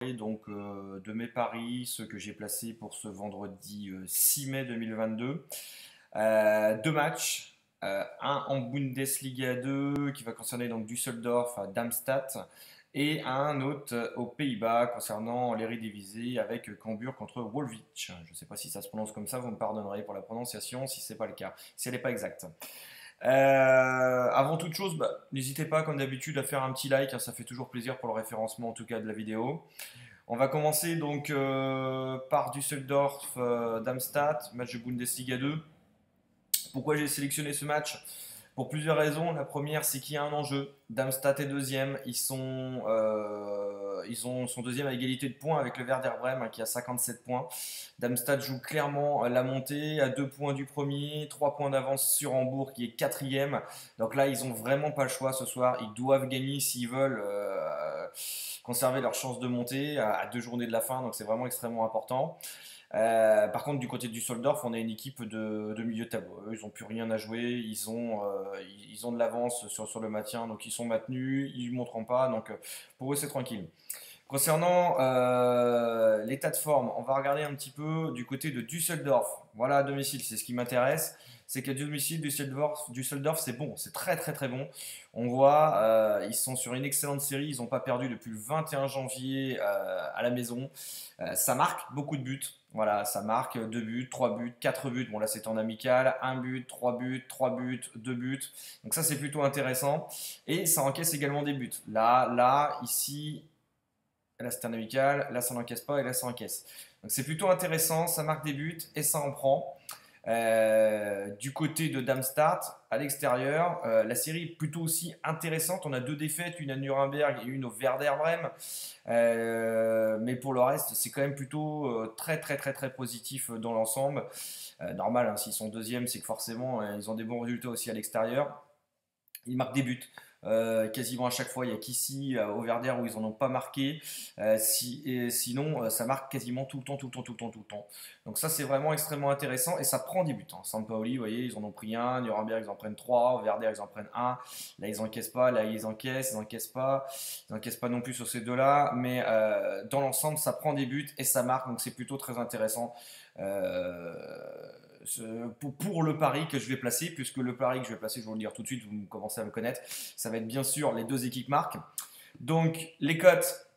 Donc de mes paris, ceux que j'ai placés pour ce vendredi 6 mai 2022. Deux matchs, un en Bundesliga 2 qui va concerner donc Düsseldorf à Darmstadt et un autre aux Pays-Bas concernant l'Eredivisie avec Cambuur contre Wolwich. Je ne sais pas si ça se prononce comme ça, vous me pardonnerez pour la prononciation si ce n'est pas le cas, si elle n'est pas exacte. Avant toute chose, n'hésitez pas comme d'habitude à faire un petit like, hein, ça fait toujours plaisir pour le référencement en tout cas de la vidéo. On va commencer donc par Düsseldorf Darmstadt, match de Bundesliga 2. Pourquoi j'ai sélectionné ce match? Pour plusieurs raisons. La première, c'est qu'il y a un enjeu. Darmstadt est deuxième. Sont deuxième à égalité de points avec le Werder Bremen qui a 57 points. Darmstadt joue clairement la montée à 2 points du premier, 3 points d'avance sur Hambourg qui est quatrième. Donc là, ils n'ont vraiment pas le choix ce soir. Ils doivent gagner s'ils veulent conserver leur chance de monter à 2 journées de la fin. Donc c'est vraiment extrêmement important. Par contre, du côté du Düsseldorf, on a une équipe de milieu de tableau. Eux, ils n'ont plus rien à jouer. Ils ont de l'avance sur le maintien, donc ils sont maintenus. Ils ne monteront pas, donc pour eux, c'est tranquille. Concernant l'état de forme, on va regarder un petit peu du côté de Düsseldorf. Voilà, à domicile, c'est ce qui m'intéresse. C'est qu'à domicile, Düsseldorf, c'est bon, c'est très très très bon. On voit, ils sont sur une excellente série. Ils n'ont pas perdu depuis le 21 janvier à la maison. Ça marque beaucoup de buts. Voilà, ça marque 2 buts, 3 buts, 4 buts. Bon, là, c'est en amical. 1 but, 3 buts, 3 buts, 2 buts. Donc, ça, c'est plutôt intéressant. Et ça encaisse également des buts. Là, ici, là, c'est un amical. Là, ça n'encaisse pas. Et là, ça encaisse. Donc, c'est plutôt intéressant. Ça marque des buts et ça en prend. Du côté de Darmstadt, à l'extérieur, la série est plutôt aussi intéressante. On a deux défaites, une à Nuremberg et une au Werder Bremen. Mais pour le reste, c'est quand même plutôt très très très très positif dans l'ensemble. Normal, hein, s'ils sont deuxièmes, c'est que forcément ils ont des bons résultats aussi à l'extérieur. Ils marquent des buts. Quasiment à chaque fois, il n'y a qu'ici au Verder où ils n'en ont pas marqué. Sinon, ça marque quasiment tout le temps, tout le temps, tout le temps, tout le temps. Donc ça, c'est vraiment extrêmement intéressant et ça prend des buts. Hein. Sampaoli, vous voyez, ils en ont pris un. Nuremberg, ils en prennent trois. Au Verder, ils en prennent un. Là, ils encaissent pas. Là, ils encaissent. Ils encaissent pas. Ils encaissent pas non plus sur ces deux-là. Mais dans l'ensemble, ça prend des buts et ça marque. Donc c'est plutôt très intéressant. Euh, pour le pari que je vais placer, puisque le pari que je vais placer, je vais vous le dire tout de suite, vous commencez à me connaître, ça va être bien sûr les deux équipes marques. Donc les cotes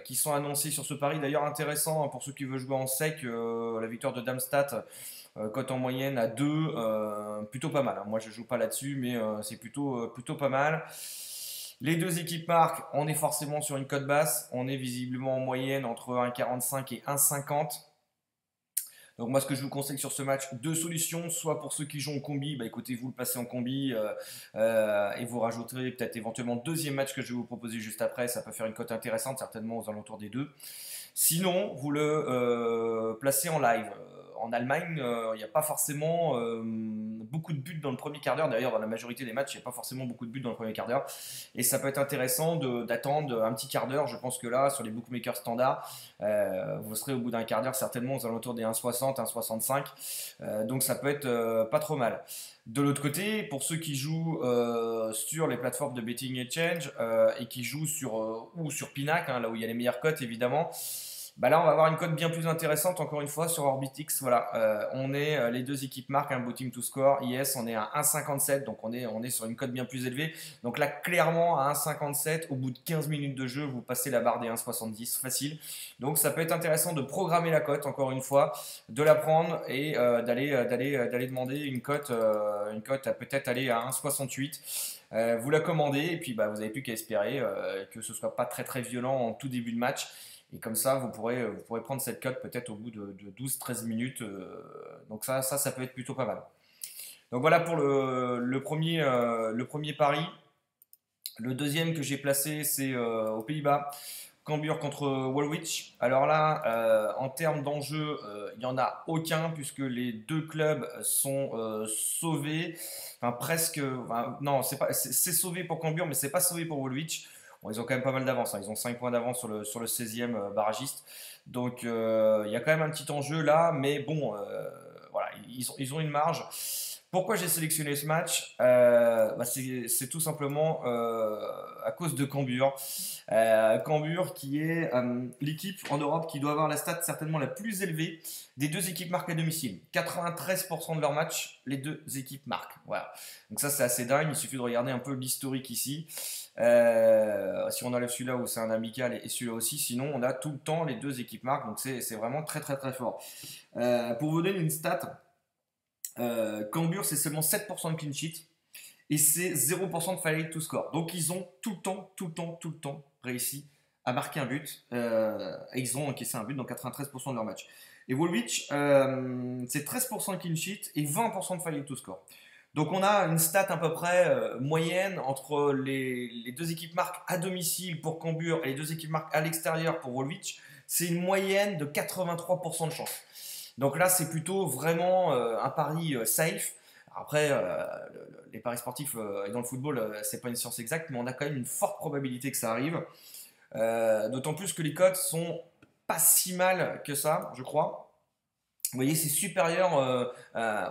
qui sont annoncées sur ce pari, d'ailleurs intéressant hein, pour ceux qui veulent jouer en sec, la victoire de Darmstadt, cote en moyenne à 2, plutôt pas mal. Hein. Moi je joue pas là-dessus, mais c'est plutôt pas mal. Les deux équipes marques, on est forcément sur une cote basse, on est visiblement en moyenne entre 1,45 et 1,50. Donc moi ce que je vous conseille sur ce match, deux solutions, soit pour ceux qui jouent en combi, écoutez vous le passez en combi et vous rajouterez peut-être éventuellement le deuxième match que je vais vous proposer juste après, ça peut faire une cote intéressante certainement aux alentours des deux. Sinon vous le placez en live. En Allemagne, il n'y a pas forcément beaucoup de buts dans le premier quart d'heure. D'ailleurs, dans la majorité des matchs, il n'y a pas forcément beaucoup de buts dans le premier quart d'heure. Et ça peut être intéressant d'attendre un petit quart d'heure. Je pense que là, sur les bookmakers standards, vous serez au bout d'un quart d'heure certainement aux alentours des 1,60, 1,65. Donc ça peut être pas trop mal. De l'autre côté, pour ceux qui jouent sur les plateformes de betting exchange et qui jouent ou sur Pinac, hein, là où il y a les meilleures cotes évidemment, là on va avoir une cote bien plus intéressante encore une fois sur Orbitix. Voilà, on est les deux équipes marquent un beau team to score. Yes, on est à 1,57, donc on est sur une cote bien plus élevée. Donc là clairement à 1,57, au bout de 15 minutes de jeu, vous passez la barre des 1,70 facile. Donc ça peut être intéressant de programmer la cote encore une fois, de la prendre et d'aller demander une cote à peut-être aller à 1,68. Vous la commandez et puis vous n'avez plus qu'à espérer que ce soit pas très très violent en tout début de match. Et comme ça, vous pourrez prendre cette cote peut-être au bout de 12-13 minutes. Donc ça peut être plutôt pas mal. Donc voilà pour le premier pari. Le deuxième que j'ai placé, c'est aux Pays-Bas. Cambuur contre Woolwich. Alors là, en termes d'enjeu, il n'y en a aucun puisque les deux clubs sont sauvés. Enfin, presque. Enfin, non, c'est sauvé pour Cambuur, mais c'est pas sauvé pour Woolwich. Bon, ils ont quand même pas mal d'avance. Hein. Ils ont 5 points d'avance sur le 16e barragiste. Donc, il y a quand même un petit enjeu là. Mais bon, voilà, ils ont une marge. Pourquoi j'ai sélectionné ce match? C'est tout simplement à cause de Cambuur. Cambuur qui est l'équipe en Europe qui doit avoir la stat certainement la plus élevée des deux équipes marquent à domicile. 93% de leurs matchs, les deux équipes marquent. Voilà. Donc ça c'est assez dingue, il suffit de regarder un peu l'historique ici. Si on enlève celui-là où c'est un amical et celui-là aussi, sinon on a tout le temps les deux équipes marquent, donc c'est vraiment très très très fort. Pour vous donner une stat, Cambuur c'est seulement 7% de clean sheet et c'est 0% de failite to score. Donc ils ont tout le temps réussi à marquer un but. Et ils ont encaissé un but dans 93% de leurs matchs. Et Woolwich, c'est 13% de clean sheet et 20% de failite to score. Donc on a une stat à peu près moyenne entre les deux équipes marques à domicile pour Cambuur et les deux équipes marques à l'extérieur pour Woolwich. C'est une moyenne de 83% de chance. Donc là, c'est plutôt vraiment un pari safe. Après, les paris sportifs et dans le football, c'est pas une science exacte, mais on a quand même une forte probabilité que ça arrive. D'autant plus que les cotes sont pas si mal que ça, je crois. Vous voyez, c'est supérieur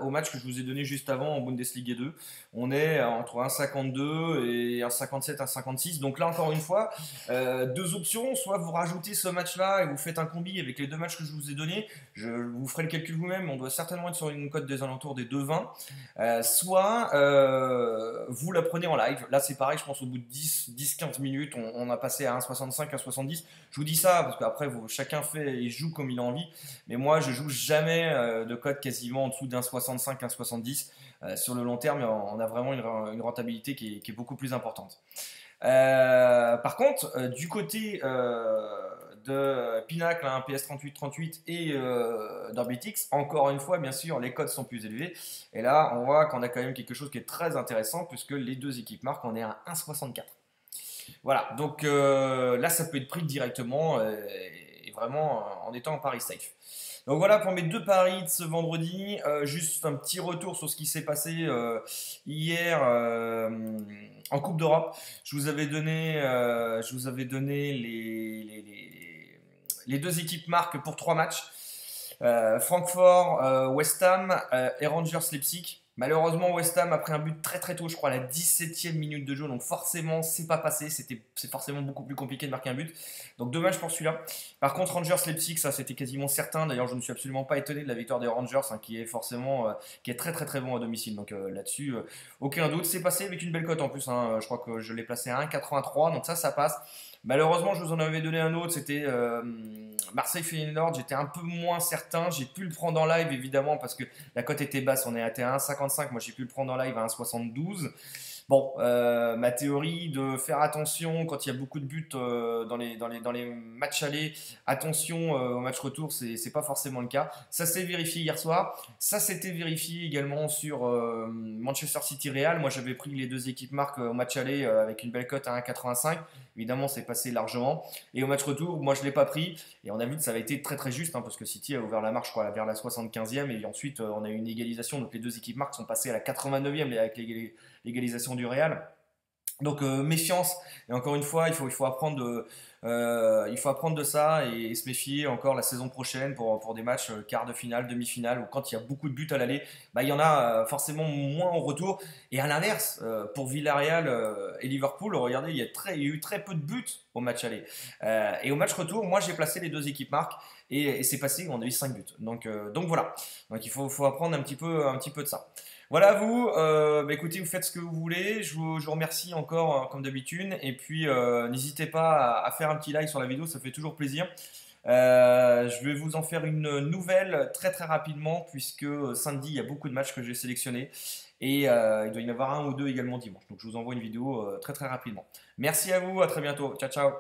au match que je vous ai donné juste avant en Bundesliga 2. On est entre 1,52 et 1,57, 1,56. Donc là, encore une fois, deux options. Soit vous rajoutez ce match-là et vous faites un combi avec les deux matchs que je vous ai donnés. Vous ferez le calcul vous-même. On doit certainement être sur une cote des alentours des 2,20. Soit vous la prenez en live. Là, c'est pareil, je pense au bout de 10-15 minutes, on a passé à 1,65, 1,70. Je vous dis ça parce qu'après, chacun fait et joue comme il a envie. Mais moi, je joue jamais de cote quasiment en dessous d'un 65, un 70. Sur le long terme, on a vraiment une rentabilité qui est beaucoup plus importante. Par contre, du côté de Pinacle, hein, PS38-38 et d'Orbitix, encore une fois, bien sûr, les cotes sont plus élevées. Et là, on voit qu'on a quand même quelque chose qui est très intéressant puisque les deux équipes marquent, on est à 1,64. Voilà, donc là, ça peut être pris directement et vraiment en étant en pari safe. Donc voilà pour mes deux paris de ce vendredi. Juste un petit retour sur ce qui s'est passé hier en Coupe d'Europe. Je vous avais donné les deux équipes marques pour 3 matchs. Francfort, West Ham et Rangers Leipzig. Malheureusement, West Ham a pris un but très très tôt, je crois à la 17e minute de jeu, donc forcément, c'est pas passé. C'est forcément beaucoup plus compliqué de marquer un but. Donc dommage pour celui-là. Par contre, Rangers Leipzig, ça c'était quasiment certain. D'ailleurs, je ne suis absolument pas étonné de la victoire des Rangers, hein, qui est forcément qui est très très très bon à domicile. Donc là-dessus, aucun doute. C'est passé avec une belle cote en plus, hein. Je crois que je l'ai placé à 1,83, donc ça passe. Malheureusement, je vous en avais donné un autre, c'était Marseille-Feyenoord. J'étais un peu moins certain. J'ai pu le prendre en live, évidemment, parce que la cote était basse. On est à 1,55. Moi, j'ai pu le prendre en live à 1,72. Bon, ma théorie de faire attention quand il y a beaucoup de buts dans les matchs allés, attention au match retour, c'est pas forcément le cas. Ça s'est vérifié hier soir. Ça s'était vérifié également sur Manchester City Real. Moi, j'avais pris les deux équipes marques au match aller avec une belle cote à 1,85. Évidemment, c'est passé largement. Et au match retour, moi, je ne l'ai pas pris. Et on a vu que ça avait été très très juste, hein, parce que City a ouvert la marche, je crois, vers la 75e. Et ensuite, on a eu une égalisation. Donc les deux équipes marques sont passées à la 89e avec l'égalisation du Real. Donc méfiance. Et encore une fois, il faut apprendre de ça et se méfier encore la saison prochaine pour des matchs quart de finale, demi-finale, où quand il y a beaucoup de buts à l'aller, bah, il y en a forcément moins au retour. Et à l'inverse, pour Villarreal et Liverpool, regardez, il y a eu très peu de buts au match aller. Et au match retour, moi j'ai placé les deux équipes marques et c'est passé, on a eu 5 buts. Donc voilà. Donc il faut apprendre un petit peu de ça. Voilà à vous, écoutez, vous faites ce que vous voulez, je vous remercie encore comme d'habitude, et puis n'hésitez pas à faire un petit like sur la vidéo, ça fait toujours plaisir. Je vais vous en faire une nouvelle très très rapidement, puisque samedi il y a beaucoup de matchs que j'ai sélectionnés, et il doit y en avoir un ou deux également dimanche, donc je vous envoie une vidéo très très rapidement. Merci à vous, à très bientôt, ciao ciao.